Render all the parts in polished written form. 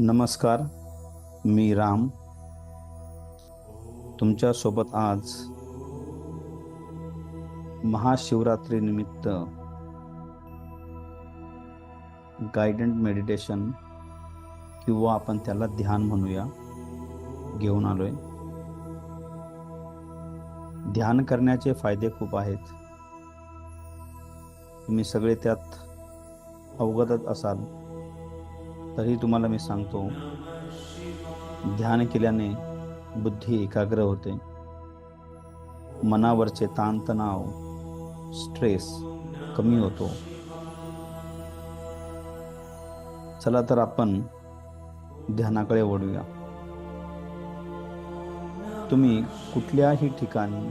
नमस्कार. मी राम तुमच्यासोबत आज महाशिवरात्रीनिमित्त गायडेड मेडिटेशन किंवा आपण त्याला ध्यान म्हणूया घेऊन आलोय. ध्यान करण्याचे फायदे खूप आहेत. तुम्ही सगळे त्यात अवगतच असाल, तरी तुम्हाला मी सांगतो, ध्यान केल्याने बुद्धी एकाग्र होते, मनावरचे ताणतणाव स्ट्रेस कमी होतो. चला तर आपण ध्यानाकडे वळूया. तुम्ही कुठल्याही ठिकाणी,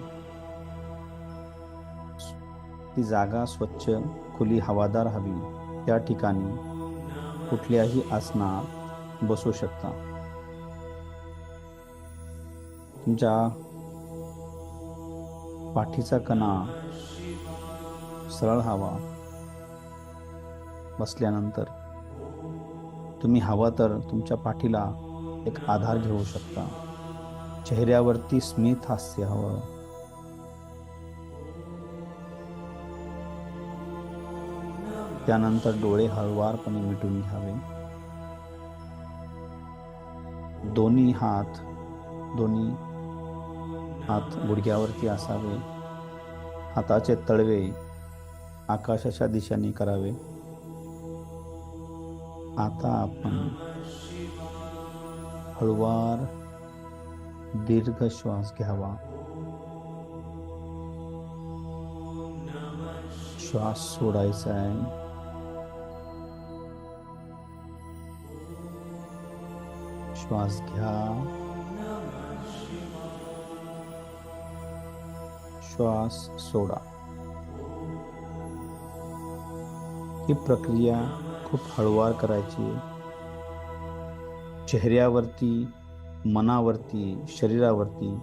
ती जागा स्वच्छ, खुली, हवादार हवी त्या ठिकाणी कुठल्याही आसनात बसू शकता. तुमच्या पाठीचा कणा सरळ हवा. बसल्यानंतर तुम्ही हवा तर तुमच्या पाठीला एक आधार घेऊ शकता. चेहऱ्यावरती स्मित हास्य हवं. त्यानंतर डोळे हळुवारपणे मिटून घ्यावे. दोन्ही हात गुडघ्यावरती असावे. हाताचे तळवे आकाशाच्या दिशेने करावे. आता आपण हळुवार दीर्घ श्वास घ्यावा. श्वास सोडायचा आहे. श्वास घ्या. श्वास सोडा. ही प्रक्रिया खूप हळुवार करायची आहे. चेहऱ्यावरती, मनावरती, शरीरावरती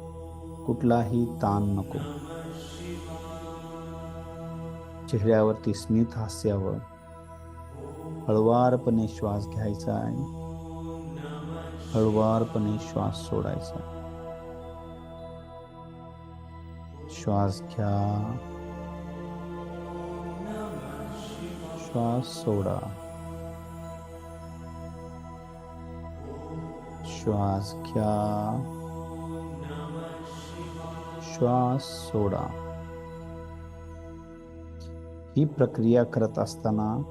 कुठलाही ताण नको. चेहऱ्यावरती स्मित हास्यावर हळुवारपणे श्वास घ्यायचा आहे. हळुवारपणे श्वास सोडायचा. श्वास घ्या. श्वास सोडा. श्वास घ्या. श्वास सोडा. ही प्रक्रिया करत असताना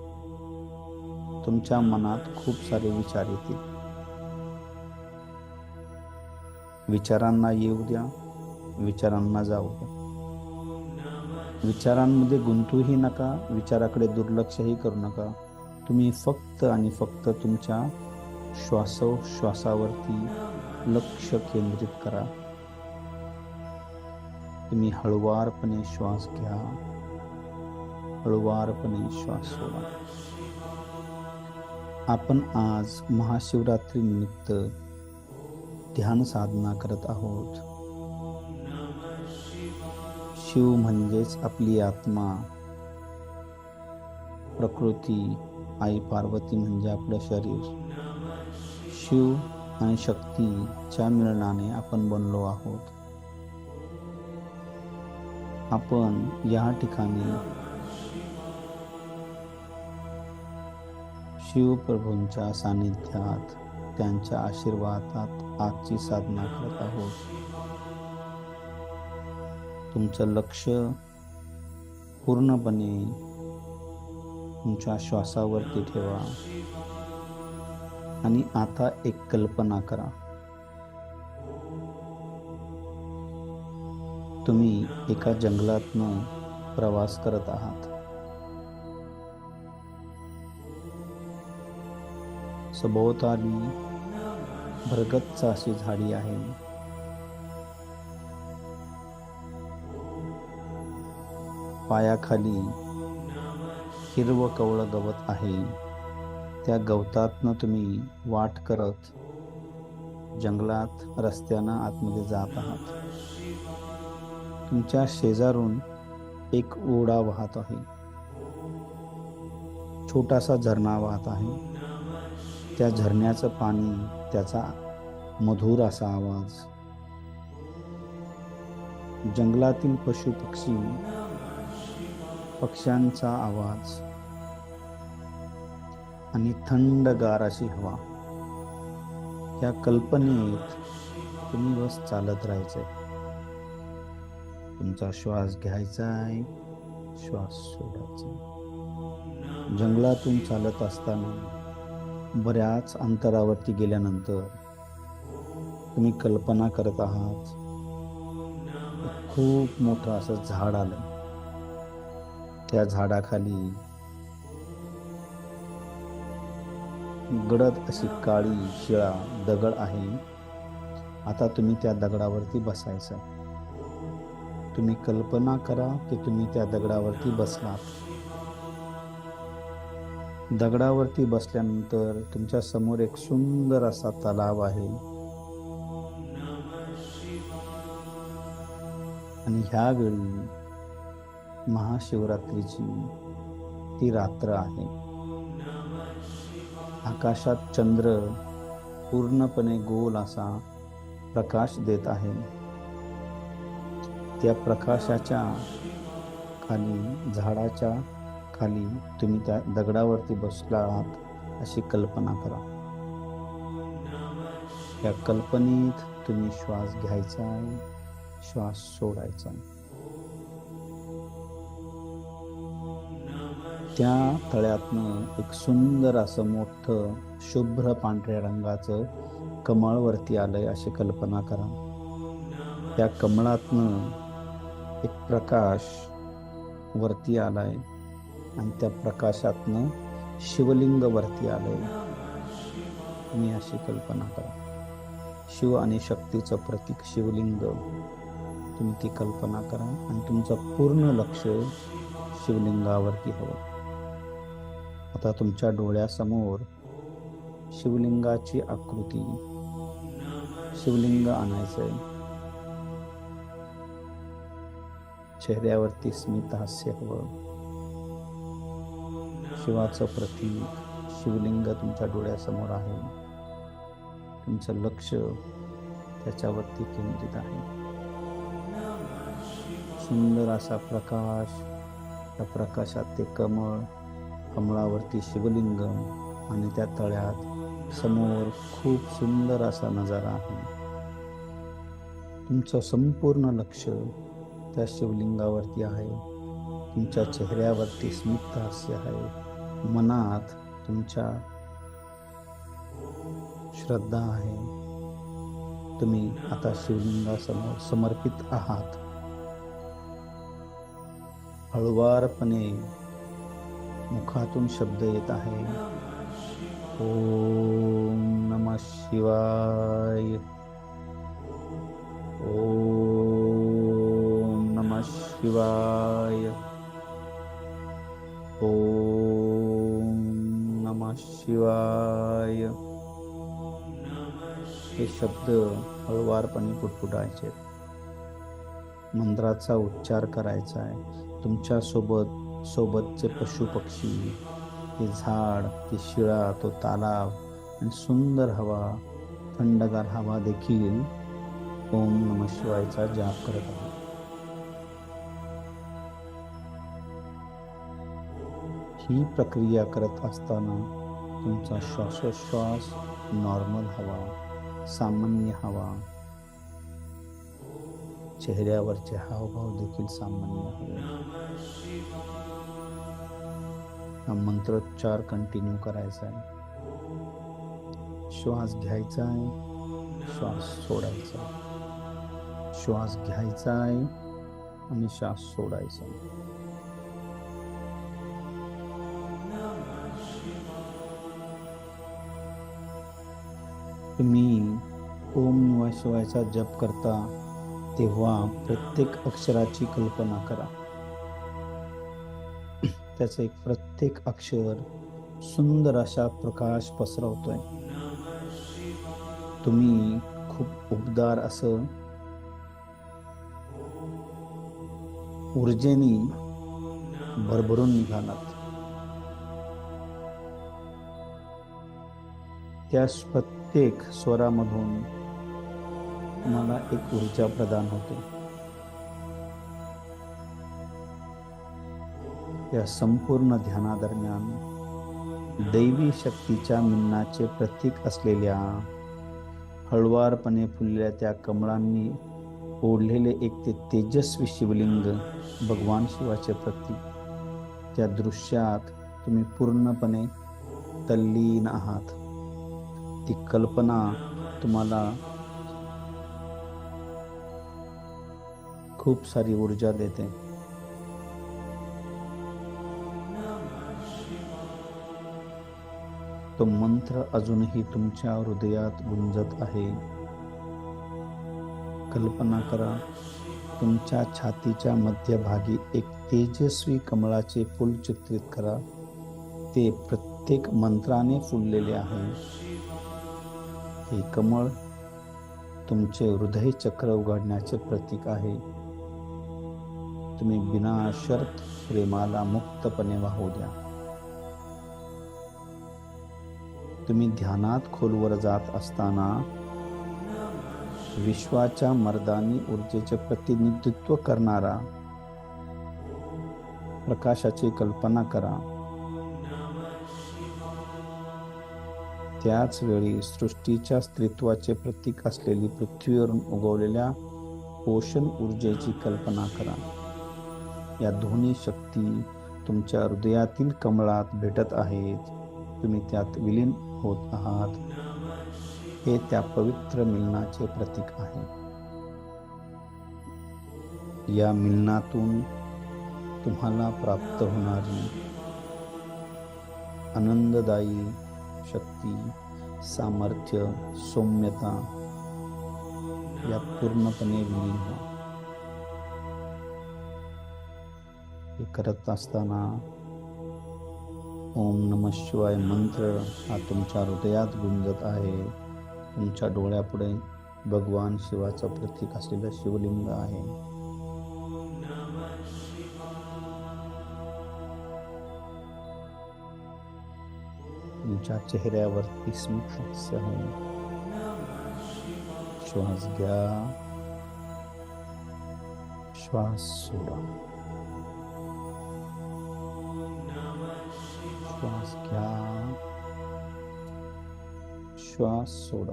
तुमच्या मनात खूप सारे विचार येतील. विचारांना येऊ द्या, विचारांना जाऊ द्या. विचारांमध्ये गुंतूही नका, विचाराकडे दुर्लक्षही करू नका. तुम्ही फक्त आणि फक्त तुमच्या श्वासोश्वासावरती लक्ष केंद्रित करा. तुम्ही हळुवारपणे श्वास घ्या. हळुवारपणे श्वास सोडा. आपण आज महाशिवरात्री निमित्त ध्यान साधना करत आहोत. शिव म्हणजेच आपली आत्मा, प्रकृती, आई पार्वती म्हणजे आपलं शरीर. शिव आणि शक्तीच्या मिलनाने आपण बनलो आहोत. आपण या ठिकाणी शिवप्रभूंच्या सानिध्यात, त्यांच्या आशीर्वादात आजची साधना करत आहोत. तुमचं लक्ष पूर्णपणे तुमच्या श्वासावरती ठेवा आणि आता एक कल्पना करा. तुम्ही एका जंगलातनं प्रवास करत आहात. सभोवताली भरगच्च अशी झाडी आहे. पायाखाली हिरवं कवळं गवत आहे. त्या गवतातनं तुम्ही वाट करत जंगलात रस्त्यानं आतमध्ये जात आहात. तुमच्या शेजारून एक ओढा वाहत आहे. छोटासा झरणा वाहत आहे. त्या झरण्याचं पाणी, त्याचा मधुर असा आवाज, जंगलातील पशु पक्षी पक्ष्यांचा आवाज आणि थंडगार अशी हवा, या कल्पनेत तुम्ही बस चालत राहायचंय. तुमचा श्वास घ्यायचा आहे, श्वास सोडायचा. जंगलातून चालत असताना बऱ्याच अंतरावरती गेल्यानंतर तुम्ही कल्पना करत आहात, खूप मोठं असं झाड आलं. त्या झाडाखाली गडद अशी काळी शिळा दगड आहे. आता तुम्ही त्या दगडावरती बसायचं. तुम्ही कल्पना करा की तुम्ही त्या दगडावरती बसलात. दगडावरती बसल्यानंतर तुमच्या समोर एक सुंदर असा तलाव आहे आणि ह्यावेळी महाशिवरात्रीची ती रात्र आहे. आकाशात चंद्र पूर्णपणे गोल असा प्रकाश देत आहे. त्या प्रकाशाच्या खाली, झाडाच्या खाली तुम्ही त्या दगडावरती बसला आहात अशी कल्पना करा. या कल्पनेत तुम्ही श्वास घ्यायचा आहे, श्वास सोडायचा. त्या तळ्यातनं एक सुंदर असं मोठं शुभ्र पांढऱ्या रंगाचं कमळ वरती आलंय अशी कल्पना करा. त्या कमळातनं एक प्रकाश वरती आलाय आणि त्या प्रकाशातनं शिवलिंग वरती आलंय. तुम्ही अशी कल्पना करा. शिव आणि शक्तीचं प्रतीक शिवलिंग, तुम्ही ती कल्पना करा आणि तुमचं पूर्ण लक्ष शिवलिंगावरती हवं. आता तुमच्या डोळ्यासमोर शिवलिंगाची आकृती, शिवलिंग आणायचंय. चेहऱ्यावरती स्मित हास्य हवं. शिवाचं प्रतीक शिवलिंग तुमच्या डोळ्यासमोर आहे. तुमचं लक्ष त्याच्यावरती केंद्रित आहे. सुंदर असा प्रकाश, त्या प्रकाशात ते कमळ, कमळावरती शिवलिंग आणि त्या तळ्यात समोर खूप सुंदर असा नजारा आहे. तुमचं संपूर्ण लक्ष त्या शिवलिंगावरती आहे. तुमच्या चेहऱ्यावरती स्मित हास्य आहे. मनात तुमच्या श्रद्धा आहे. तुम्ही आता शिवलिंगासमोर समर्पित आहात. हळुवारपणे मुखातून शब्द येत आहे, ओम नमः शिवाय, ओम नमः शिवाय, ओम नमः शिवाय. हे शब्द हळुवारपणे पुटपुटायचे. मंत्राचा उच्चार करायचा आहे. तुमच्या सोबतचे पशुपक्षी, ते झाड, ती शिळा, तो तलाव आणि सुंदर हवा, थंडगार हवा देखील ओम नमः शिवायचा जाप करत आहे. ही प्रक्रिया करत असताना तुमचा श्वासोश्वास नॉर्मल हवा, सामान्य हवा, चेहऱ्यावरचे हावभाव देखील सामान्य हवे. हा मंत्रोच्चार कंटिन्यू करायचा आहे. श्वास घ्यायचा आहे, श्वास सोडायचा आहे. श्वास घ्यायचा आहे आणि श्वास सोडायचा आहे. तुम्ही ओम नमः शिवायचा जप करता तेव्हा प्रत्येक अक्षराची कल्पना करा. त्याचं एक प्रत्येक अक्षर सुंदर अशा प्रकाश पसरवतोय. तुम्ही खूप उबदार असं ऊर्जेने भरभरून निघालात. त्या प्रत्येक स्वरामधून तुम्हाला एक ऊर्जा प्रदान होते. या संपूर्ण ध्यानादरम्यान दैवी शक्तीच्या मिलनाचे प्रतीक असलेल्या हळुवारपणे फुललेल्या त्या कमळांनी ओढलेले एक ते तेजस्वी शिवलिंग भगवान शिवाचे प्रतीक. त्या दृश्यात तुम्ही पूर्णपणे तल्लीन आहात. ती कल्पना तुम्हाला खूप सारी ऊर्जा देते. तो मंत्र अजूनही तुमच्या हृदयात गुंजत आहे. कल्पना करा, तुमच्या छातीच्या मध्यभागी एक तेजस्वी कमळाचे फूल चित्रित करा. ते प्रत्येक मंत्राने फुललेले आहे. हे कमळ तुमचे हृदय चक्र उघडण्याचे प्रतीक आहे. तुम्ही बिनाशर्त प्रेमाला मुक्तपणे वाहू द्या. तुम्ही ध्यानात खोलवर जात असताना विश्वाच्या मर्दानी ऊर्जेचे प्रतिनिधित्व करणारा प्रकाशाची कल्पना करा. त्याच वेळी सृष्टीच्या स्त्रीत्वाचे प्रतीक असलेली पृथ्वीवरून उगवलेल्या पोषण ऊर्जेची कल्पना करा. या दोन्ही शक्ती तुमच्या हृदयातील कमळात भेटत आहेत. तुम्ही त्यात विलीन होत आहात. हे त्या पवित्र मिलनाचे प्रतीक आहे. या मिलनातून तुम्हाला प्राप्त होणारी आनंददायी शक्ती, सामर्थ्य, सौम्यता यात पूर्णपणे विलीन व्हा. हे करत असताना ओम नमः शिवाय मंत्र हा तुमच्या हृदयात गुंजत आहे. तुमच्या डोळ्यापुढे भगवान शिवाचं प्रतीक असलेलं शिवलिंग आहे. तुमच्या चेहऱ्यावरती स्मित हास्य आहे. श्वास घ्या, श्वास सोडा. श्वास घ्या, श्वास सोडा.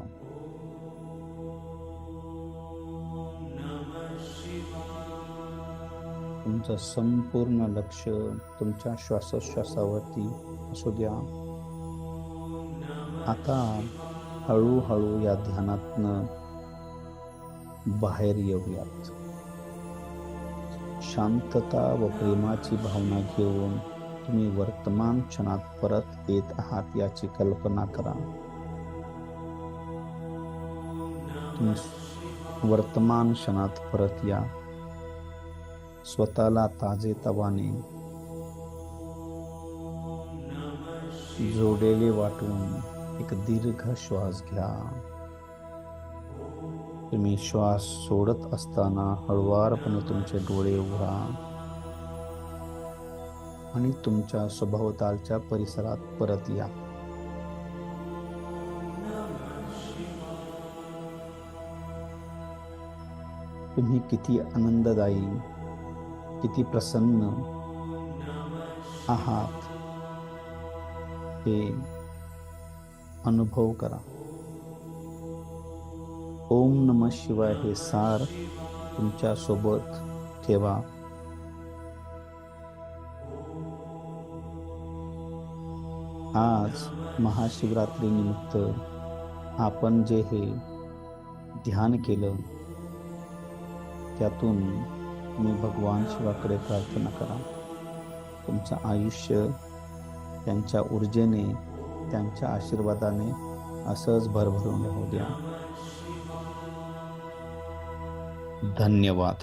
तुमचं संपूर्ण लक्ष तुमच्या श्वासोश्वासावरती असू द्या. आता हळूहळू या ध्यानातनं बाहेर येऊयात. शांतता व प्रेमाची भावना घेऊन तुम्ही वर्तमान क्षणात परत येत आहात याची कल्पना करा. तुम्ही वर्तमान क्षणात परत या. स्वतःला ताजेतवाने जोडलेले वाटून एक दीर्घ श्वास घ्या. तुम्ही श्वास सोडत असताना हळुवारपणे तुमचे डोळे उघडा आणि तुमच्या सभोवतालच्या परिसरात परत या. तुम्ही किती आनंददायी, किती प्रसन्न आहात हे अनुभव करा. ओम नमः शिवाय हे सार तुमच्या सोबत ठेवा. आज महाशिवरात्री निमित्त आपण जे हे ध्यान केलं त्यातून तुम्ही भगवान शिवाकडे प्रार्थना करा. तुमचं आयुष्य त्यांच्या ऊर्जेने, त्यांच्या आशीर्वादाने असंच भरभरून राहू द्या. धन्यवाद.